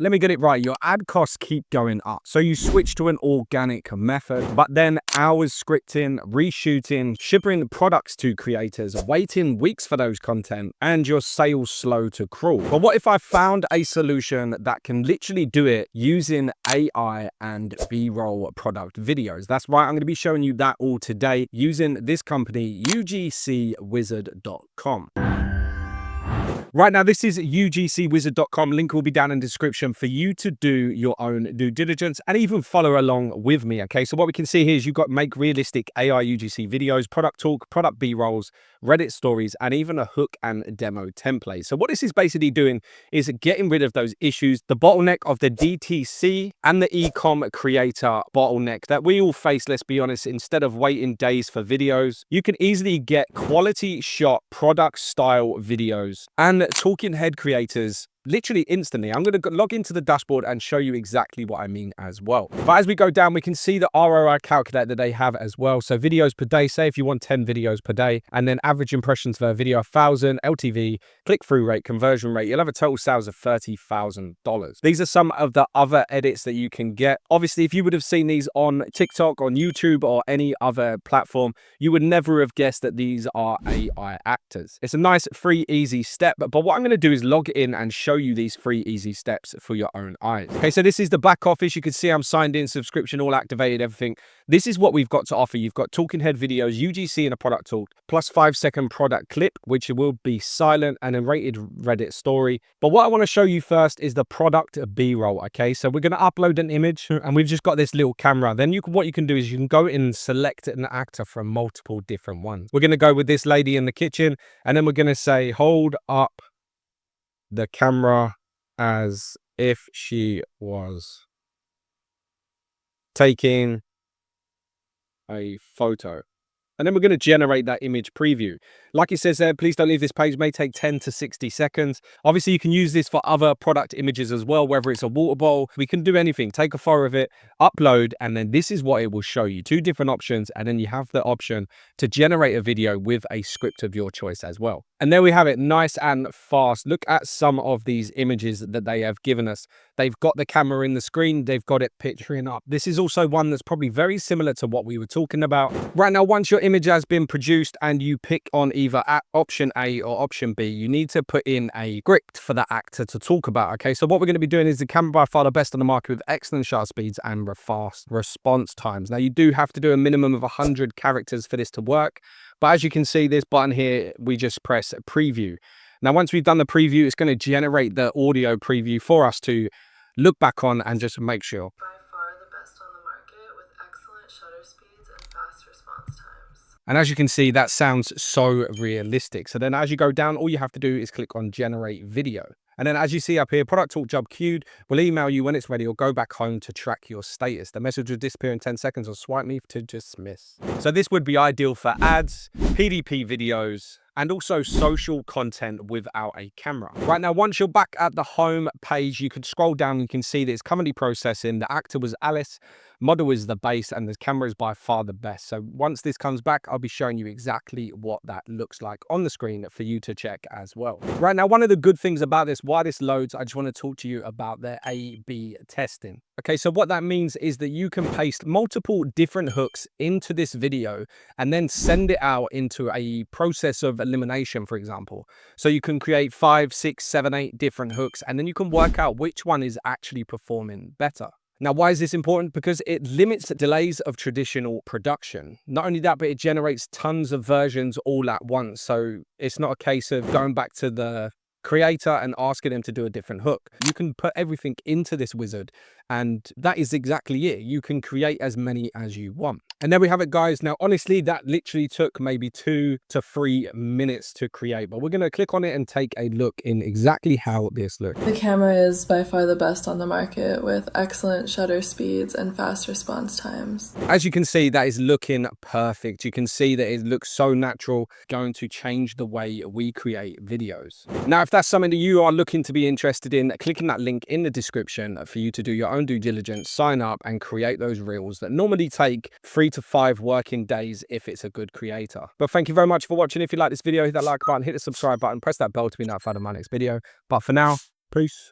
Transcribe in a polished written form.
let me get it right. Your ad costs keep going up. So you switch to an organic method, but then hours scripting, reshooting, shipping products to creators, waiting weeks for those content, and your sales slow to crawl. But what if I found a solution that can literally do it using AI and B-roll product videos? That's right, I'm going to be showing you that all today using this company, UGCWizard.com. Right now, this is UGCWizard.com. Link will be down in the description for you to do your own due diligence and even follow along with me, okay? So what we can see here is you've got make realistic AI UGC videos, product talk, product B-rolls, Reddit stories, and even a hook and demo template. So what this is basically doing is getting rid of those issues, the bottleneck of the DTC and the e-com creator bottleneck that we all face, let's be honest. Instead of waiting days for videos, you can easily get quality shot product style videos and talking head creators literally instantly. I'm going to log into the dashboard and show you exactly what I mean as well. But as we go down, we can see the ROI calculator that they have as well. So videos per day, say if you want 10 videos per day, and then average impressions per video, 1,000, LTV, click-through rate, conversion rate, you'll have a total sales of $30,000. These are some of the other edits that you can get. Obviously, if you would have seen these on TikTok, on YouTube, or any other platform, you would never have guessed that these are AI actors. It's a nice, free, easy step. But what I'm going to do is log in and show you these 3 easy steps for your own eyes. Okay, so this is the back office. You can see I'm signed in, subscription all activated, everything. This is what we've got to offer. You've got talking head videos, UGC and a product talk, plus 5-second product clip, which will be silent, and a rated Reddit story. But what I want to show you first is the product B-roll. Okay, so we're going to upload an image, and we've just got this little camera. Then what you can do is you can go in and select an actor from multiple different ones. We're going to go with this lady in the kitchen, and then we're going to say, hold up the camera as if she was taking a photo. And then we're going to generate that image preview. Like it says there, please don't leave this page. It may take 10 to 60 seconds. Obviously, you can use this for other product images as well, whether it's a water bottle. We can do anything. Take a photo of it, upload, and then this is what it will show you. 2 different options, and then you have the option to generate a video with a script of your choice as well. And there we have it, nice and fast. Look at some of these images that they have given us. They've got the camera in the screen. They've got it picturing up. This is also one that's probably very similar to what we were talking about. Right now, once your image has been produced and you pick on either option A or option B, you need to put in a script for the actor to talk about. Okay, so what we're going to be doing is the camera by far the best on the market with excellent shutter speeds and fast response times. Now, you do have to do a minimum of 100 characters for this to work. But as you can see, this button here, we just press preview. Now, once we've done the preview, it's going to generate the audio preview for us to look back on and just make sure. By far the best on the market with excellent shutter speeds and fast response times. And as you can see, that sounds so realistic. So then as you go down, all you have to do is click on generate video. And then as you see up here, product talk job queued. We'll email you when it's ready or go back home to track your status. The message will disappear in 10 seconds or swipe me to dismiss. So this would be ideal for ads, PDP videos, and also social content without a camera. Right now, once you're back at the home page, you can scroll down and you can see that it's currently processing. The actor was Alice, model is the base, and the camera is by far the best. So once this comes back, I'll be showing you exactly what that looks like on the screen for you to check as well. Right now, one of the good things about this, why this loads, I just want to talk to you about their A/B testing. Okay, so what that means is that you can paste multiple different hooks into this video and then send it out into a process of elimination, for example. So you can create 5, 6, 7, 8 different hooks, and then you can work out which one is actually performing better. Now, why is this important? Because it limits delays of traditional production. Not only that, but it generates tons of versions all at once. So it's not a case of going back to the creator and asking them to do a different hook. You can put everything into this wizard, and that is exactly it. You can create as many as you want. And there we have it, guys. Now, honestly, that literally took maybe 2 to 3 minutes to create, but we're going to click on it and take a look in exactly how this looks. The camera is by far the best on the market with excellent shutter speeds and fast response times. As you can see, that is looking perfect. You can see that it looks so natural, going to change the way we create videos. Now, if that's something that you are looking to be interested in, clicking that link in the description for you to do your own due diligence, sign up and create those reels that normally take 3 to 5 working days if it's a good creator. But thank you very much for watching. If you like this video, hit that like button, hit the subscribe button, press that bell to be notified of my next video. But for now, peace.